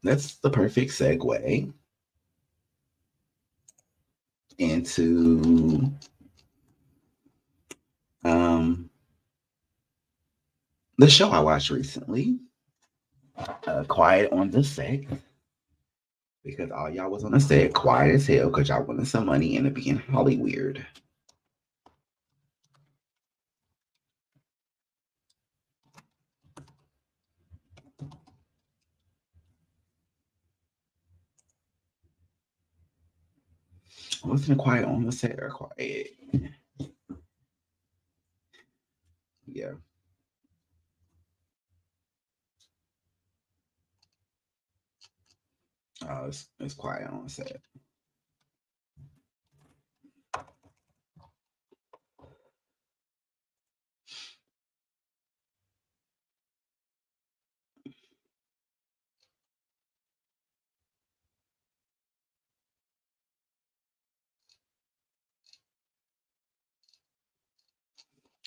that's the perfect segue into um, the show I watched recently, Quiet on the Set, because all y'all was on the set quiet as hell because y'all wanted some money and it being Hollyweird. Wasn't it quiet on the set or quiet? Yeah. It's quiet on the set.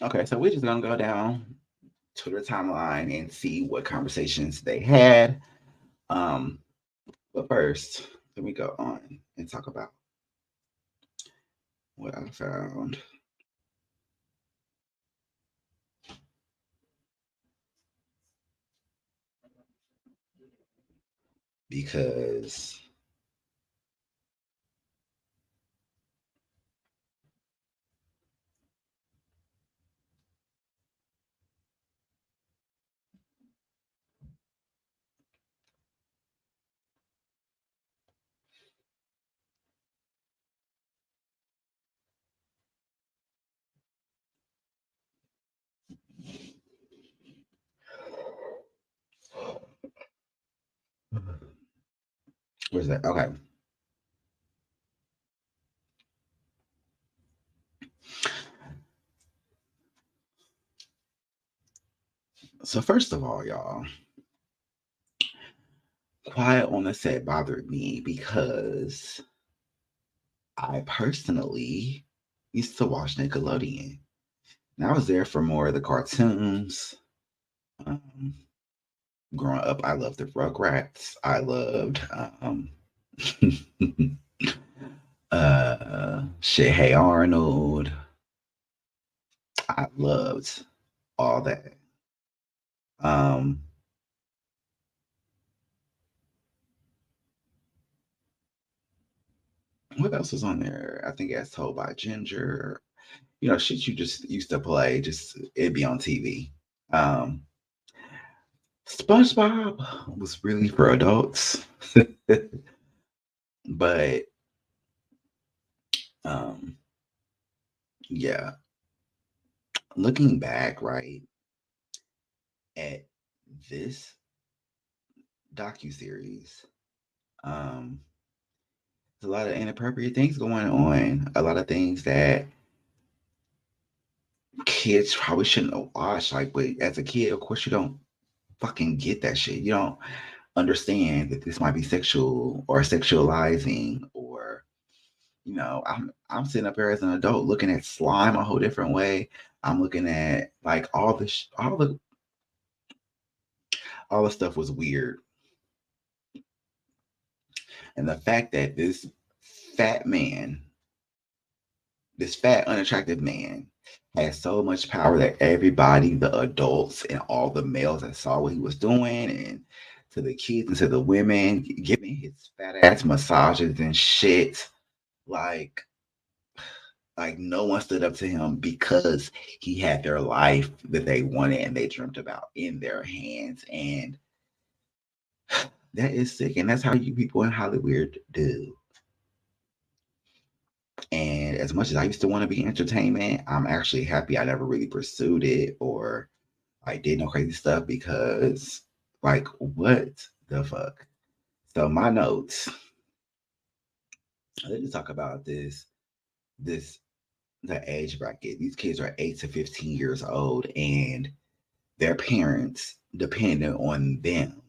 Okay, so we're just gonna go down to the timeline and see what conversations they had. Um, but first, let me go on and talk about what I found because where's that? Okay, so first of all, y'all, quiet on the set bothered me because I personally used to watch Nickelodeon. And I was there for more of the cartoons. Um, Growing up, I loved the Rugrats. I loved shit. Hey Arnold. I loved all that. Um, what else was on there? I think that's Told by Ginger. You know, shit you just used to play. Just it'd be on TV. Um, SpongeBob was really for adults, but um, yeah. Looking back, right at this docu series, um, there's a lot of inappropriate things going on. A lot of things that kids probably shouldn't have watched. Like, but as a kid, of course, you don't fucking get that shit. You don't understand that this might be sexual or sexualizing or I'm sitting up here as an adult looking at slime a whole different way. I'm looking at like all the stuff was weird. And the fact that fat man, this fat unattractive man had so much power that everybody, the adults and all the males that saw what he was doing and to the kids and to the women giving his fat ass massages and shit like like no one stood up to him because he had their life that they wanted and they dreamt about in their hands. And that is sick. And that's how you people in Hollywood do. And as much as I used to want to be entertainment, I'm actually happy I never really pursued it or I did no crazy stuff because like what the fuck? So my notes, let's talk about this the age bracket. These kids are 8 to 15 years old and their parents depended on them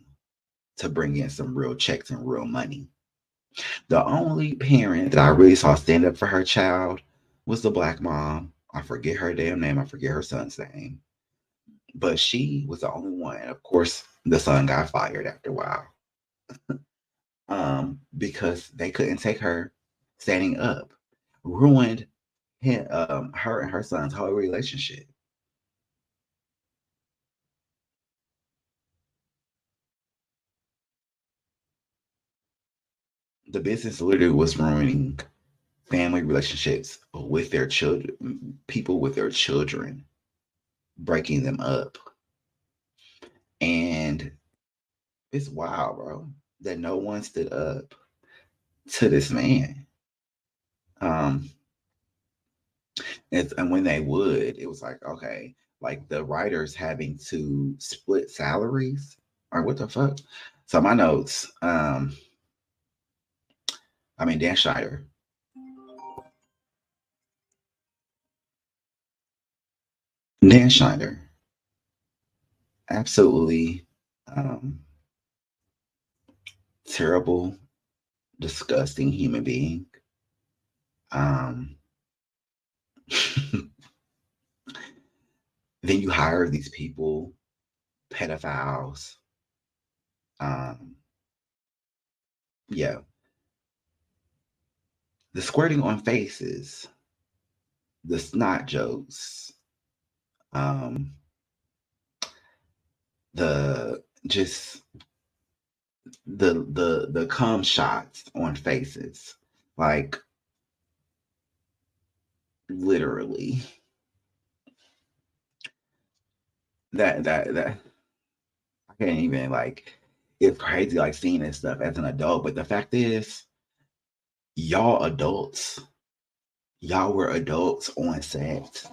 to bring in some real checks and real money. The only parent that I really saw stand up for her child was the black mom. I forget her damn name. I forget her son's name. But she was the only one. Of course, the son got fired after a while. because they couldn't take her standing up, ruined her and her son's whole relationship. The business literally was ruining family relationships with their children, people with their children, breaking them up. And it's wild, bro, that no one stood up to this man. Um, and when they would, it was like, okay, like the writers having to split salaries or what the fuck. So my notes, I mean Dan Schneider, Dan Schneider, absolutely um, terrible, disgusting human being. Um, then you hire these people, pedophiles. Um, yeah, the squirting on faces, the snot jokes, um, the just the cum shots on faces, like literally. That I can't even like. It's crazy like seeing this stuff as an adult, but the fact is, y'all adults, y'all were adults on set.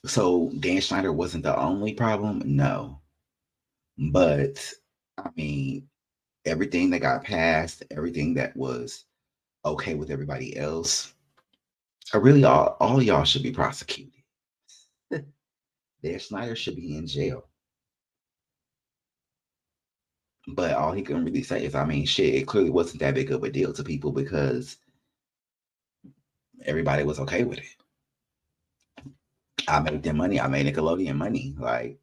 So Dan Schneider wasn't the only problem, no. But I mean, everything that got passed, everything that was okay with everybody else, really all y'all should be prosecuted. Dan Schneider should be in jail. But all he can really say is, I mean, shit, it clearly wasn't that big of a deal to people because everybody was okay with it. I made them money. I made Nickelodeon money. Like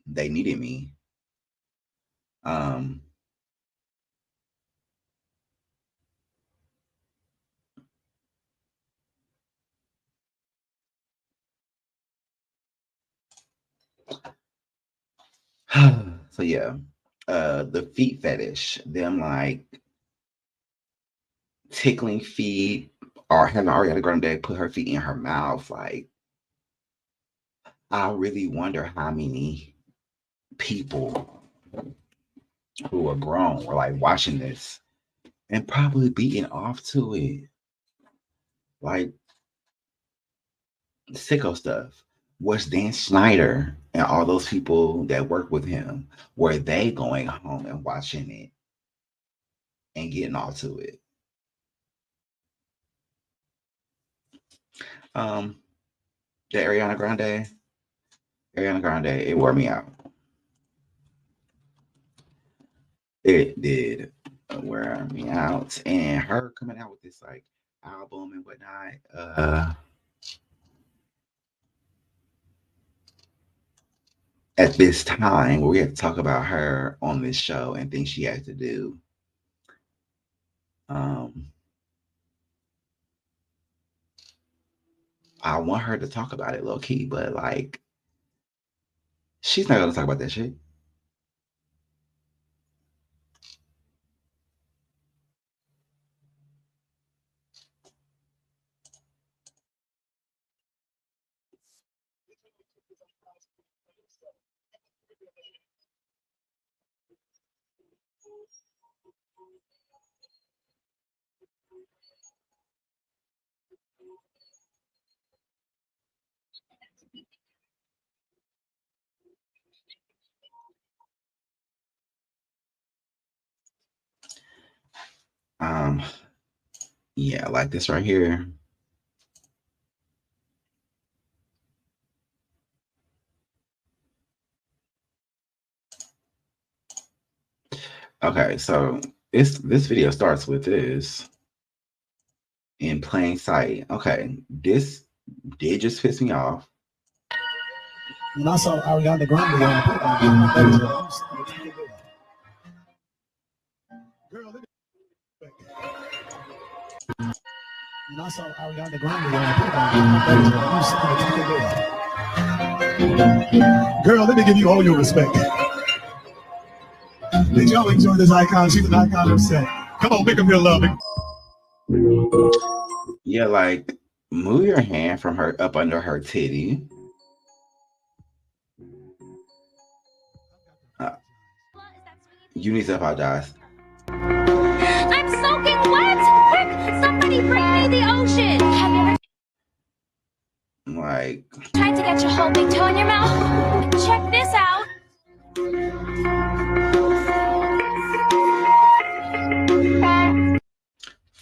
they needed me. Um, so yeah, the feet fetish, them like tickling feet, or having Ariana Grande put her feet in her mouth. Like I really wonder how many people who are grown were like watching this and probably beating off to it. Like sicko stuff. Was Dan Schneider and all those people that work with him, were they going home and watching it and getting all to it? Um, the Ariana Grande, it wore me out. It did wear me out. And her coming out with this like album and whatnot, at this time where we have to talk about her on this show and things she has to do. Um, I want her to talk about it low key, but like she's not gonna talk about that shit. Um, yeah, like this right here. Okay, so this video starts with this in plain sight. Okay, this did just piss me off. And I saw Ariana Grande on the program. Girl, let me. And I saw Ariana Grande on the program. Girl, let me give you all your respect. Did y'all enjoy this icon? She's an icon herself. Come on, make them feel loving. Yeah, like move your hand from her up under her titty. You need to apologize. I'm soaking wet! Quick! Somebody bring me the ocean! Have you ever Like tried to get your whole big toe in your mouth? Check this out!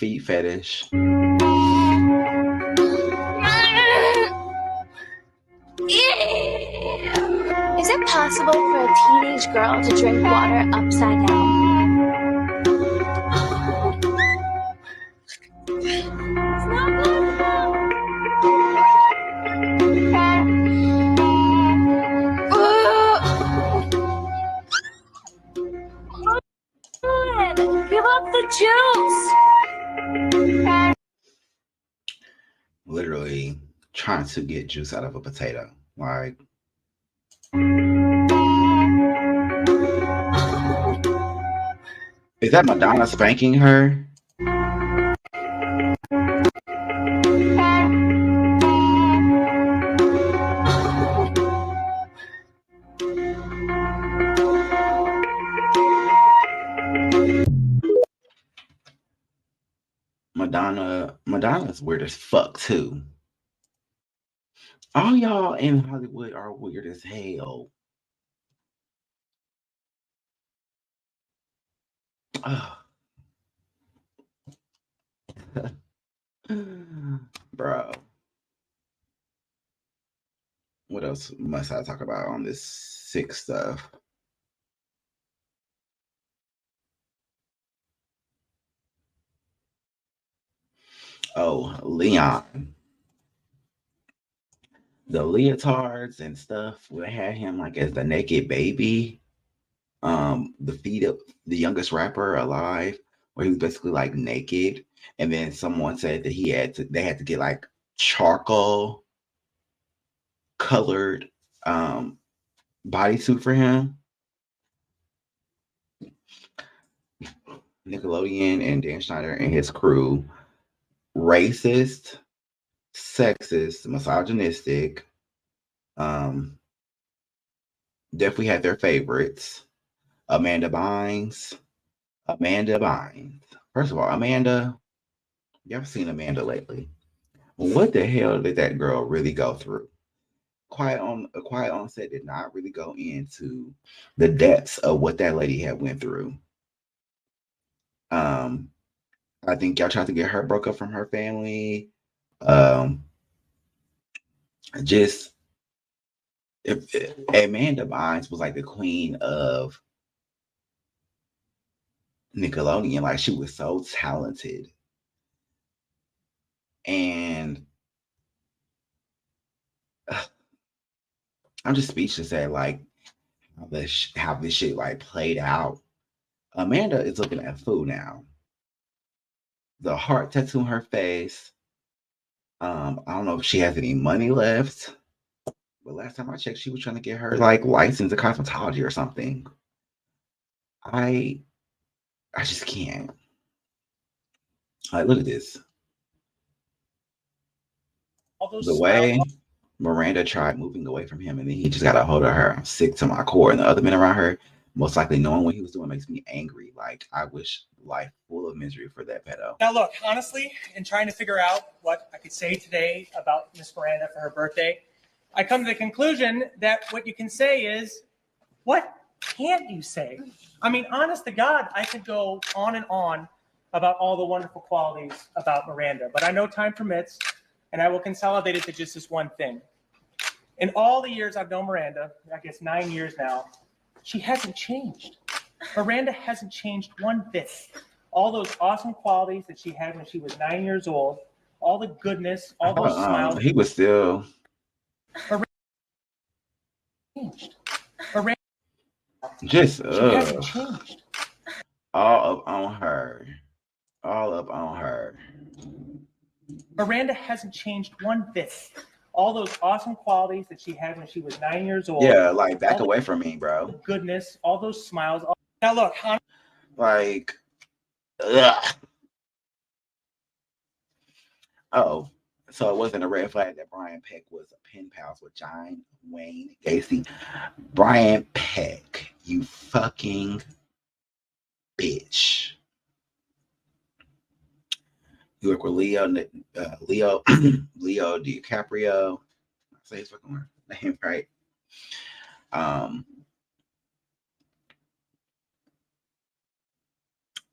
feet fetish. Is it possible for a teenage girl to drink water upside down? It's not possible! Give up the juice! Literally trying to get juice out of a potato. Like is that Madonna spanking her? Madonna's weird as fuck too. All y'all in Hollywood are weird as hell. Bro. What else must I talk about on this sick stuff? Oh, Leon. The leotards and stuff, we had him like as the naked baby. The feet of the youngest rapper alive, where he was basically like naked. And then someone said that they had to get like charcoal colored bodysuit for him. Nickelodeon and Dan Schneider and his crew, racist, sexist, misogynistic, definitely had their favorites. Amanda Bynes. First of all, Amanda, you ever seen Amanda lately? What the hell did that girl really go through? Quiet on Set did not really go into the depths of what that lady had went through. I think y'all tried to get her broke up from her family. Just if Amanda Bynes was like the queen of Nickelodeon, like she was so talented, and I'm just speechless at like how this shit like played out. Amanda is looking at food now. The heart tattoo on her face. I don't know if she has any money left, but last time I checked, she was trying to get her like license in cosmetology or something. I just can't. Like, look at this. The way Miranda tried moving away from him, and then he just got a hold of her. I'm sick to my core, and the other men around her, most likely knowing what he was doing, makes me angry. Like, I wish life full of misery for that pedo. Now, look, honestly, in trying to figure out what I could say today about Miss Miranda for her birthday, I come to the conclusion that what you can say is, what can't you say? I mean, honest to God, I could go on and on about all the wonderful qualities about Miranda, but I know time permits, and I will consolidate it to just this one thing. In all the years I've known Miranda, I guess 9 years now, she hasn't changed. Miranda hasn't changed one bit. All those awesome qualities that she had when she was 9 years old, all the goodness, all those smiles. He was still. changed. Miranda, Just she hasn't changed. all up on her. All up on her. Miranda hasn't changed one bit. All those awesome qualities that she had when she was 9 years old. Yeah, like back all away from me, bro. the goodness, all those smiles. Now look, Like, ugh. Oh, so it wasn't a red flag that Brian Peck was a pen pals with John Wayne Gacy. Brian Peck, you fucking bitch. You work with Leo DiCaprio. I say his fucking name right.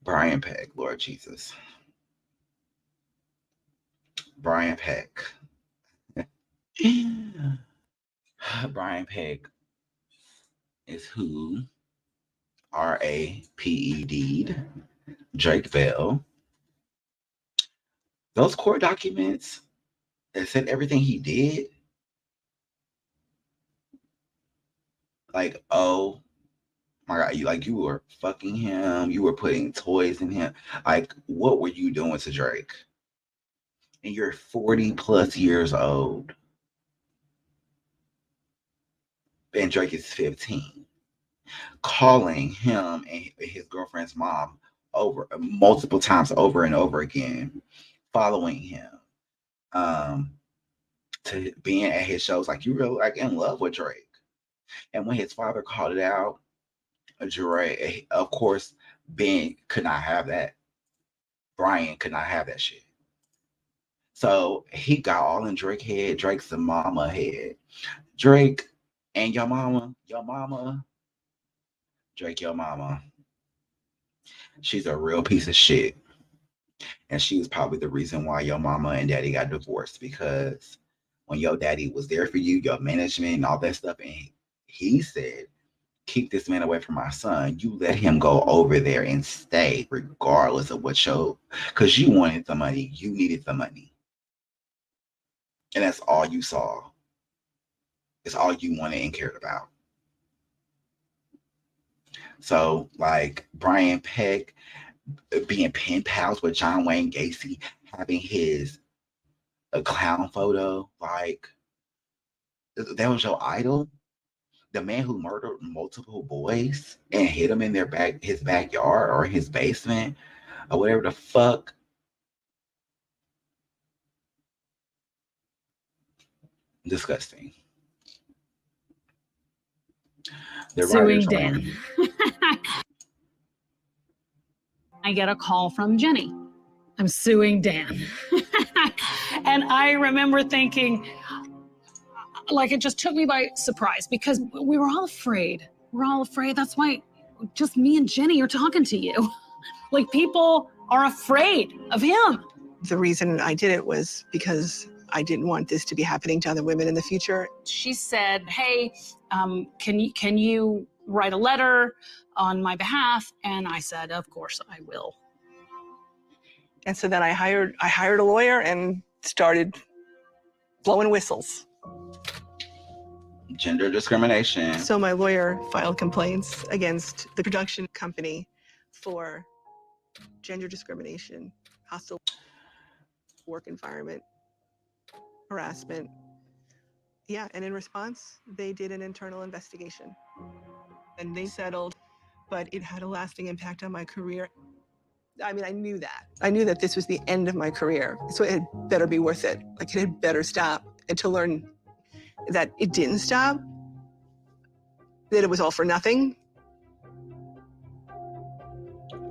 Brian Peck, Lord Jesus. Brian Peck. Brian Peck is who RAPED'd Drake Bell. Those court documents that said everything he did, like, oh my God, you were fucking him, you were putting toys in him. Like, what were you doing to Drake? And you're 40 plus years old. And Drake is 15. Calling him and his girlfriend's mom over multiple times over and over again, following him. To being at his shows, like you really like in love with Drake. And when his father called it out, Drake, of course, Ben could not have that. Brian could not have that shit. So he got all in Drake head, Drake's the mama head. Drake and your mama, Drake, your mama. She's a real piece of shit. And she was probably the reason why your mama and daddy got divorced, because when your daddy was there for you, your management and all that stuff, and he said, keep this man away from my son, you let him go over there and stay regardless of what show, because you wanted the money, you needed the money. And that's all you saw. It's all you wanted and cared about. So, like, Brian Peck being pen pals with John Wayne Gacy, having his a clown photo, like, that was your idol? The man who murdered multiple boys and hid them in his backyard or his basement or whatever the fuck. Disgusting. The Suing Dan. I get a call from Jenny. I'm suing Dan. And I remember thinking, like, it just took me by surprise because we were all afraid. We're all afraid. That's why just me and Jenny are talking to you. Like, people are afraid of him. The reason I did it was because I didn't want this to be happening to other women in the future. She said, hey, can you write a letter on my behalf? And I said, of course I will. And so then I hired a lawyer and started blowing whistles. Gender discrimination. So my lawyer filed complaints against the production company for gender discrimination, hostile work environment, harassment. Yeah, and in response, they did an internal investigation. And they settled, but it had a lasting impact on my career. I mean, I knew that. I knew that this was the end of my career, so it had better be worth it. Like, it had better stop. And to learn that it didn't stop, that it was all for nothing.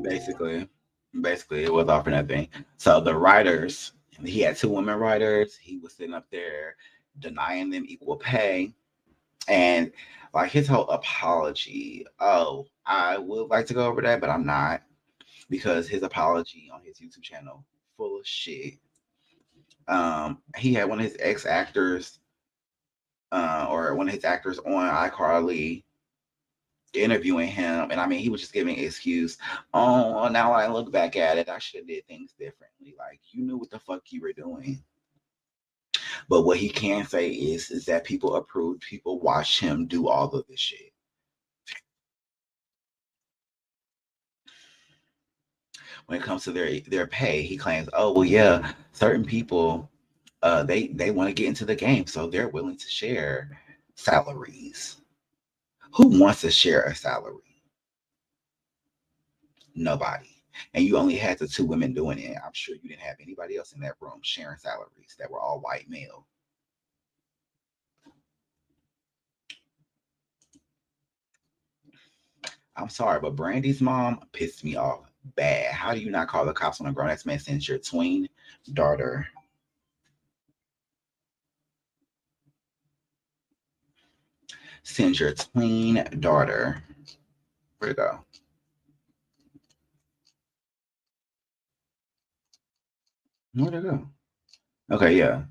Basically, it was all for nothing. So the writers, he had 2 women writers. He was sitting up there denying them equal pay. And like his whole apology, I would like to go over that, but I'm not, because his apology on his YouTube channel full of shit. He had one of his ex-actors or one of his actors on iCarly interviewing him, and I mean, he was just giving an excuse. Oh, now I look back at it, I should have did things differently. Like, you knew what the fuck you were doing. But what he can say is that people approved, people watch him do all of this shit. When it comes to their pay, he claims, oh well, yeah, certain people, they want to get into the game, so they're willing to share salaries. Who wants to share a salary? Nobody. And you only had the two women doing it. I'm sure you didn't have anybody else in that room sharing salaries that were all white male. I'm sorry, but Brandy's mom pissed me off bad. How do you not call the cops on a grown ass man since your tween daughter? Sends your tween daughter. Where'd it go? Where'd it go? Okay, yeah.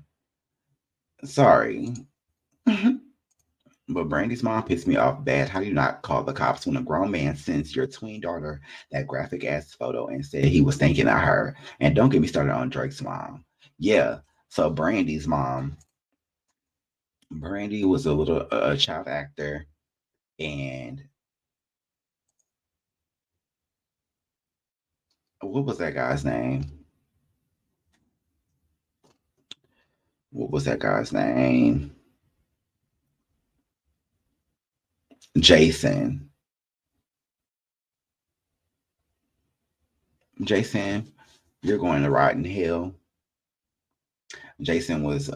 Sorry. But Brandy's mom pissed me off bad. How do you not call the cops when a grown man sends your tween daughter that graphic ass photo and said he was thinking of her? And don't get me started on Drake's mom. Yeah. So Brandy's mom, Brandy was a little child actor, and what was that guy's name? What was that guy's name? Jason. Jason, you're going to rot in hell. Jason was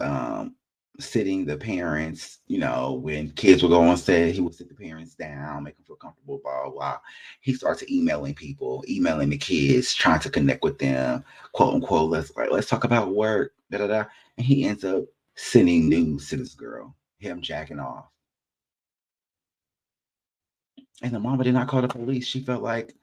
sitting the parents, when kids would go on set, he would sit the parents down, make them feel comfortable, blah, blah. He starts emailing people, emailing the kids, trying to connect with them, quote unquote, let's talk about work, da da da. And he ends up sending news to this girl, him jacking off. And the mama did not call the police. She felt like,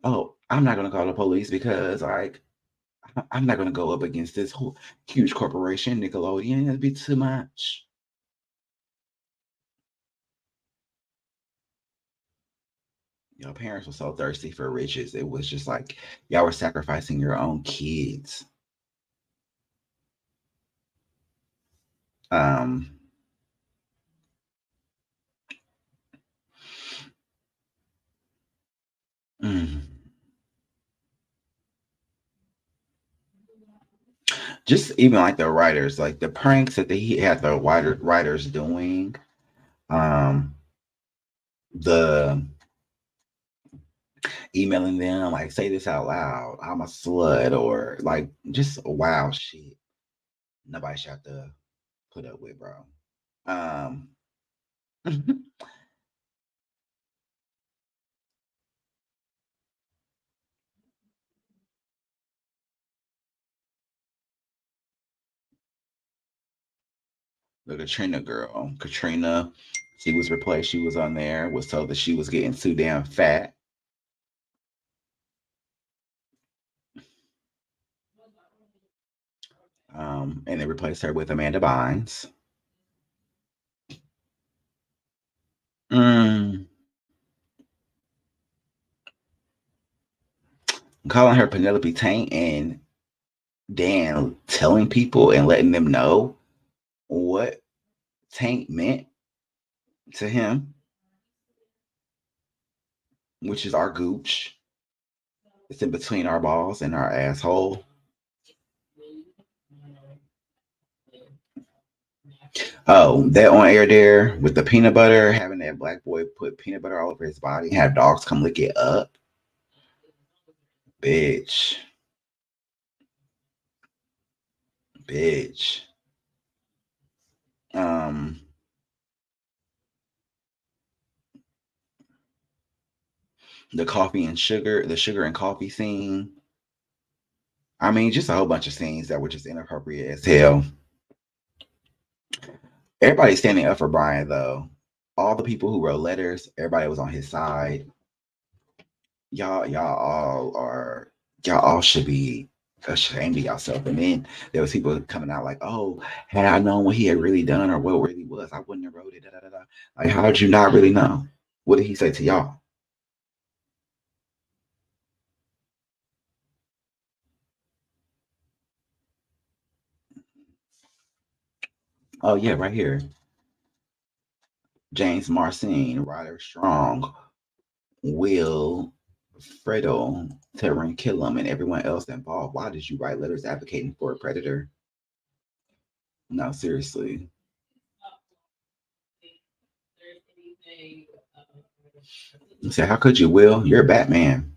oh, I'm not gonna call the police because I'm not gonna go up against this whole huge corporation, Nickelodeon. It'd be too much. Your parents were so thirsty for riches. It was just like y'all were sacrificing your own kids. Um, mm. Just even like the writers, like the pranks that he had the writers doing. Um, the emailing them like say this out loud, I'm a slut, or like just wild shit. Nobody should have to put up with, bro. Um, the Katrina girl, Katrina, she was replaced. She was on there. Was told that she was getting too damn fat. And they replaced her with Amanda Bynes. Mm, calling her Penelope Tank, and Dan telling people and letting them know what Tank meant to him, which is our gooch. It's in between our balls and our asshole. Oh, that on air there with the peanut butter, having that black boy put peanut butter all over his body, and have dogs come lick it up. Bitch. Bitch. Um, the coffee and sugar, the sugar and coffee scene. I mean, just a whole bunch of scenes that were just inappropriate as hell. Everybody's standing up for Brian, though. All the people who wrote letters, everybody was on his side. Y'all all should be ashamed of yourself. And then there was people coming out like, oh, had I known what he had really done or what really was, I wouldn't have wrote it. Da, da, da, da. Like, how did you not really know? What did he say to y'all? Oh yeah, right here. James Marcin, Ryder Strong, Will Fredo, Terran Killam, and everyone else involved. Why did you write letters advocating for a predator? No, seriously. You say, how could you, Will? You're Batman.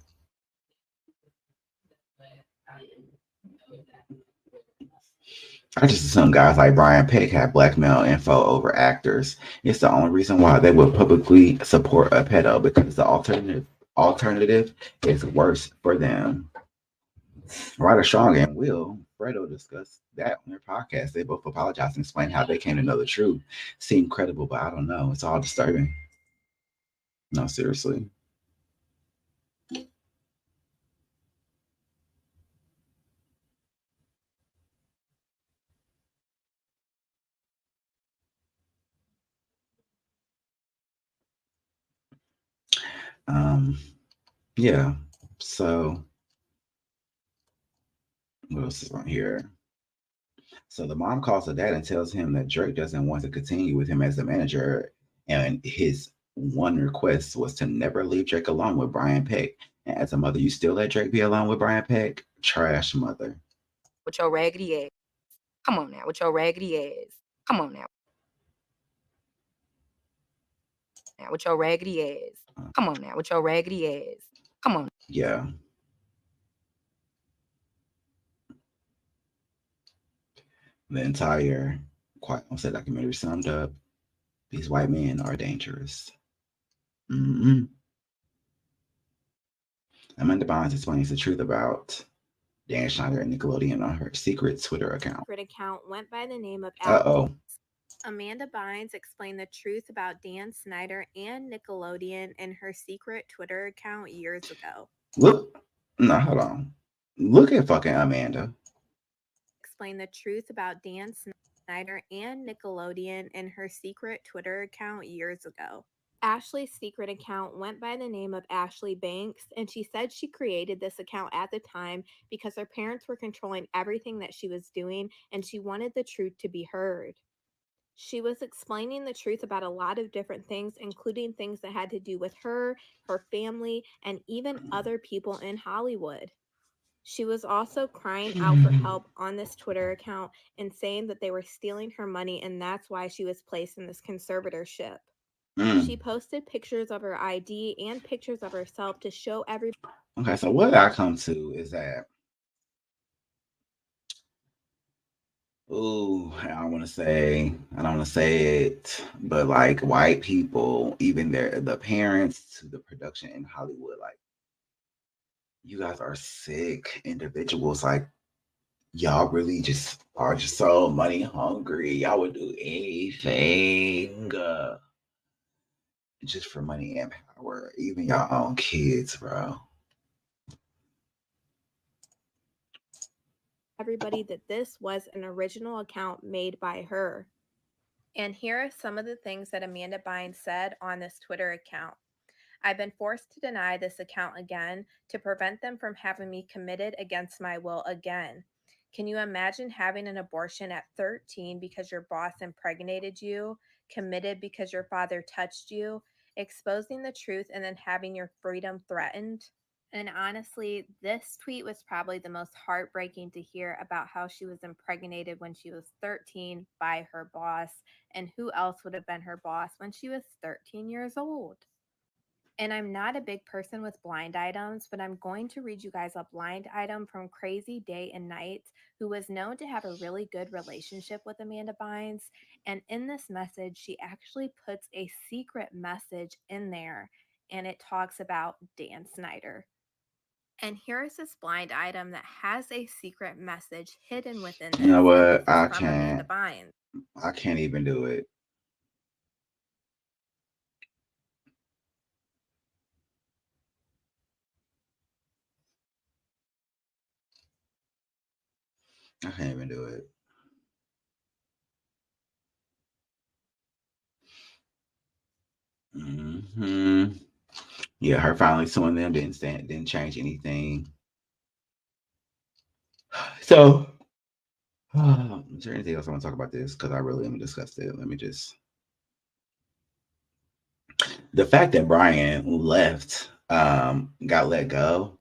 I just assume guys like Brian Peck have blackmail info over actors. It's the only reason why they would publicly support a pedo, because the alternative is worse for them. Ryder Strong and Will Fredo discussed that on their podcast. They both apologized and explained how they came to know the truth. Seemed credible, but I don't know. It's all disturbing. No, seriously. Um, yeah. So what else is on here? So the mom calls her dad and tells him that Drake doesn't want to continue with him as a manager, and his one request was to never leave Drake alone with Brian Peck. And as a mother, you still let Drake be alone with Brian Peck? Trash mother. With your raggedy ass. Come on now, with your raggedy ass. Come on now. Now with your raggedy ass. Come on now, with your raggedy ass. Come on. Yeah. The entire Quiet on Set documentary summed up: these white men are dangerous. Mm-hmm. Amanda Bynes explains the truth about Dan Schneider and Nickelodeon on her secret Twitter account. Secret account went by the name of Uh-oh. Amanda Bynes explained the truth about Dan Schneider and Nickelodeon in her secret Twitter account years ago. Look, no, hold on. Look at fucking Amanda. Explained the truth about Dan Schneider and Nickelodeon in her secret Twitter account years ago. Ashley's secret account went by the name of Ashley Banks, and she said she created this account at the time because her parents were controlling everything that she was doing, and she wanted the truth to be heard. She was explaining the truth about a lot of different things, including things that had to do with her, her family, and even other people in Hollywood. She was also crying out for help on this Twitter account and saying that they were stealing her money, and that's why she was placed in this conservatorship. She posted pictures of her ID and pictures of herself to show everybody. Okay, so what I come to is that, I don't want to say it, but like white people, even the parents to the production in Hollywood, like, you guys are sick individuals. Like, y'all really just are just so money hungry. Y'all would do anything just for money and power, even your own kids, bro. Everybody that this was an original account made by her. And here are some of the things that Amanda Bynes said on this Twitter account. I've been forced to deny this account again to prevent them from having me committed against my will again. Can you imagine having an abortion at 13 because your boss impregnated you, committed because your father touched you, exposing the truth, and then having your freedom threatened? And honestly, this tweet was probably the most heartbreaking to hear about how she was impregnated when she was 13 by her boss, and who else would have been her boss when she was 13 years old. And I'm not a big person with blind items, but I'm going to read you guys a blind item from Crazy Day and Night, who was known to have a really good relationship with Amanda Bynes. And in this message, she actually puts a secret message in there, and it talks about Dan Schneider. And here's this blind item that has a secret message hidden within this. You know what? I can't. I can't even do it. I can't even do it. Yeah, her finally suing them didn't change anything. So Is there anything else I want to talk about this? Because I really am disgusted. Let me just. The fact that Brian left, got let go,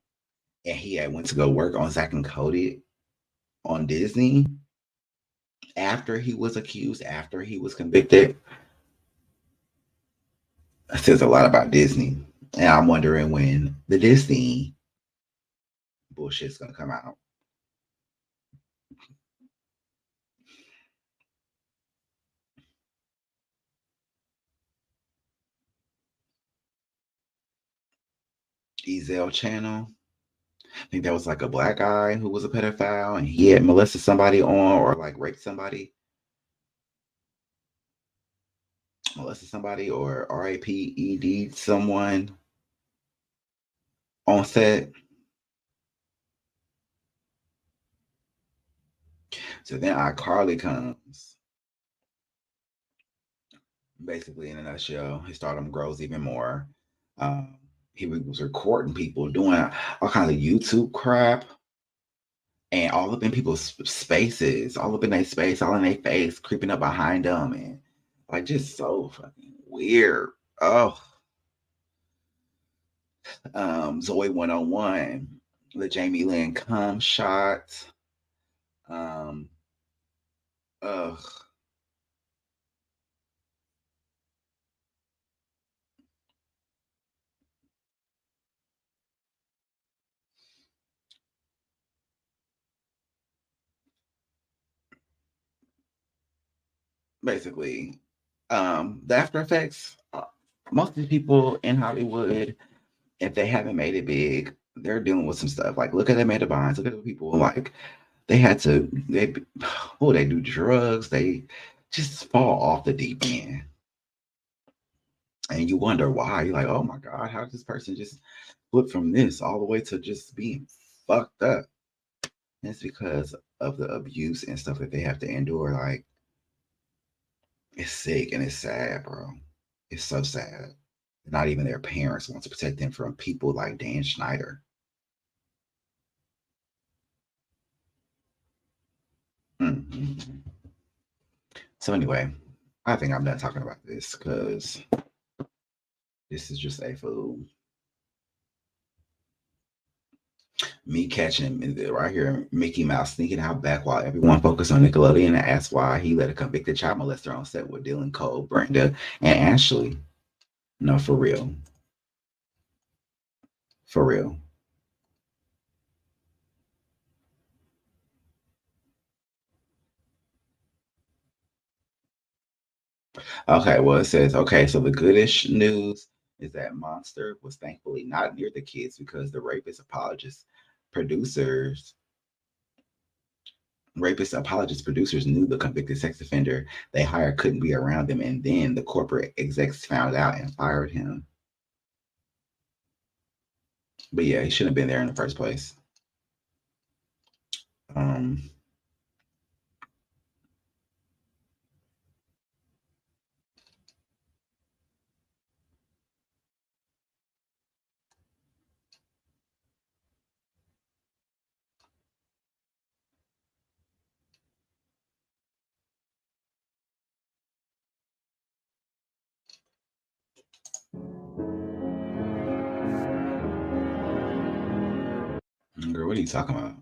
and he had went to go work on Zack and Cody on Disney after he was accused, after he was convicted, says a lot about Disney. And I'm wondering when the Disney bullshit's gonna come out. Ezel channel. I think that was like a black guy who was a pedophile and he had molested somebody on or like raped somebody. Molested somebody or RAPED someone on set. So then iCarly comes. Basically, in a nutshell, his stardom grows even more. He was recording people doing all kinds of YouTube crap and all up in people's spaces, all up in their space, all in their face, creeping up behind them, and like just so fucking weird. Oh, Zoe 101, the Jamie Lynn cum shot. Um, ugh. Basically, the after effects. Most of the people in Hollywood, if they haven't made it big, they're dealing with some stuff. Like, look at Amanda Bynes. Look at the people like they had to. They do drugs. They just fall off the deep end, and you wonder why. You're like, oh my god, how did this person just flip from this all the way to just being fucked up? And it's because of the abuse and stuff that they have to endure. Like, it's sick and it's sad, bro. It's so sad. Not even their parents want to protect them from people like Dan Schneider. Mm-hmm. So anyway, I think I'm done talking about this because this is just a fool. Me catching right here, Mickey Mouse sneaking out back while everyone focused on Nickelodeon and asked why he let a convicted child molester on set with Dylan, Cole, Brenda, and Ashley. No, for real. For real. Okay, well, it says, okay, so the goodish news is that Monster was thankfully not near the kids because the producers rapist apologist producers knew the convicted sex offender they hired couldn't be around them, and then the corporate execs found out and fired him. But yeah, he shouldn't have been there in the first place. Um, Girl, what are you talking about?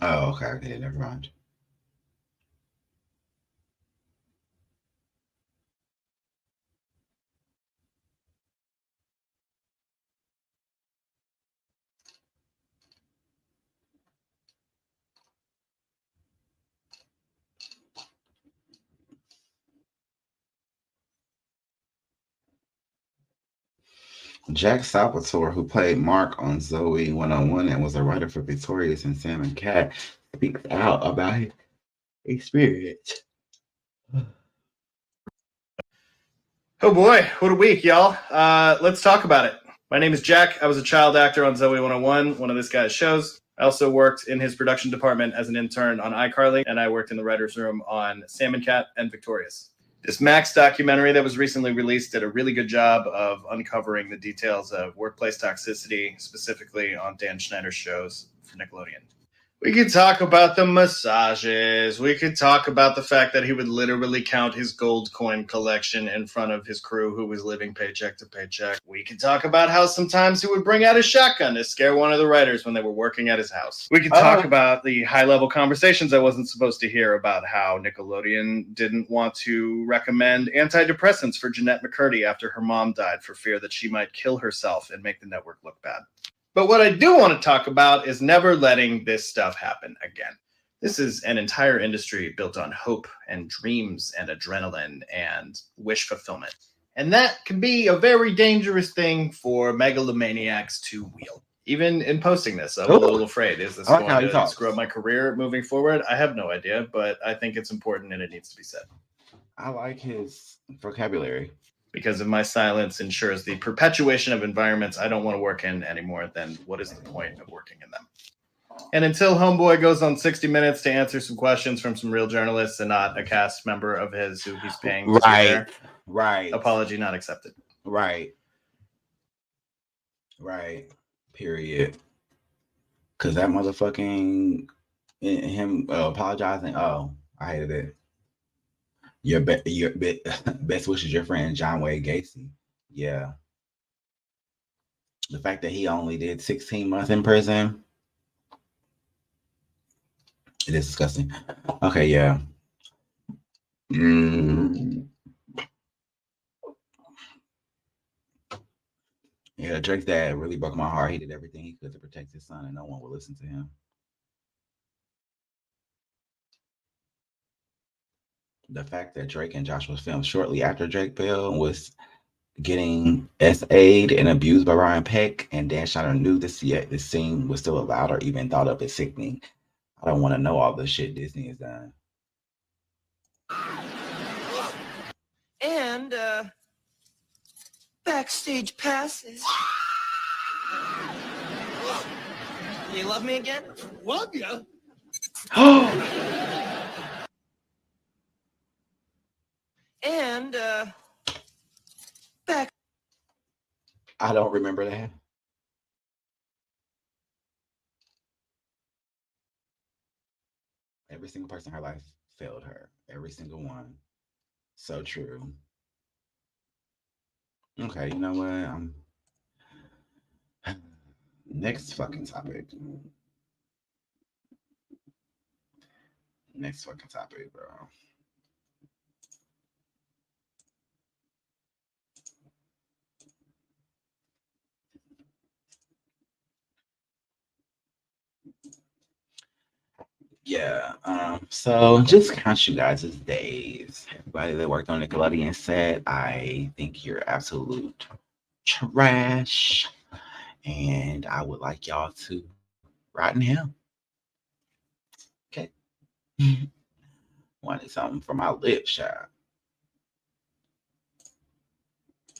Oh, okay, okay, never mind. Jack Salvatore, who played Mark on Zoe 101 and was a writer for Victorious and Sam and Cat, speaks out about his experience. Oh boy, what a week, y'all. Let's talk about it. My name is Jack. I was a child actor on Zoe 101, one of this guy's shows. I also worked in his production department as an intern on iCarly, and I worked in the writer's room on Sam and Cat and Victorious. This Max documentary that was recently released did a really good job of uncovering the details of workplace toxicity, specifically on Dan Schneider's shows for Nickelodeon. We could talk about the massages. We could talk about the fact that he would literally count his gold coin collection in front of his crew who was living paycheck to paycheck. We could talk about how sometimes he would bring out his shotgun to scare one of the writers when they were working at his house. We could talk about the high-level conversations I wasn't supposed to hear about how Nickelodeon didn't want to recommend antidepressants for Jeanette McCurdy after her mom died for fear that she might kill herself and make the network look bad. But what I do want to talk about is never letting this stuff happen again. This is an entire industry built on hope and dreams and adrenaline and wish fulfillment. And that can be a very dangerous thing for megalomaniacs to wield. Even in posting this, I'm a little afraid. Is this going to screw up my career moving forward? I have no idea, but I think it's important and it needs to be said. I like his vocabulary. Because if my silence ensures the perpetuation of environments I don't want to work in anymore, then what is the point of working in them? And until Homeboy goes on 60 Minutes to answer some questions from some real journalists and not a cast member of his who he's paying to be there, apology not accepted. Right. Period. Because that motherfucking him apologizing, I hated it. Your best wishes, your friend John Wayne Gacy. Yeah. The fact that he only did 16 months in prison. It is disgusting. Okay, yeah. Yeah, Drake's dad really broke my heart. He did everything he could to protect his son, and no one would listen to him. The fact that Drake and Josh was filmed shortly after Drake Bell was getting SA'd and abused by Ryan Peck, and Dan Schneider knew this, yet the scene was still allowed or even thought of as sickening. I don't want to know all the shit Disney has done. And backstage passes. You love me again? Love you. And back. I don't remember that. Every single person in her life failed her. Every single one. So true. Okay, you know what? Next fucking topic. Next fucking topic, bro. Yeah, so just count you guys as days. Everybody that worked on Nickelodeon said, I think you're absolute trash. And I would like y'all to rot in hell. Okay. Wanted something from my lips, child.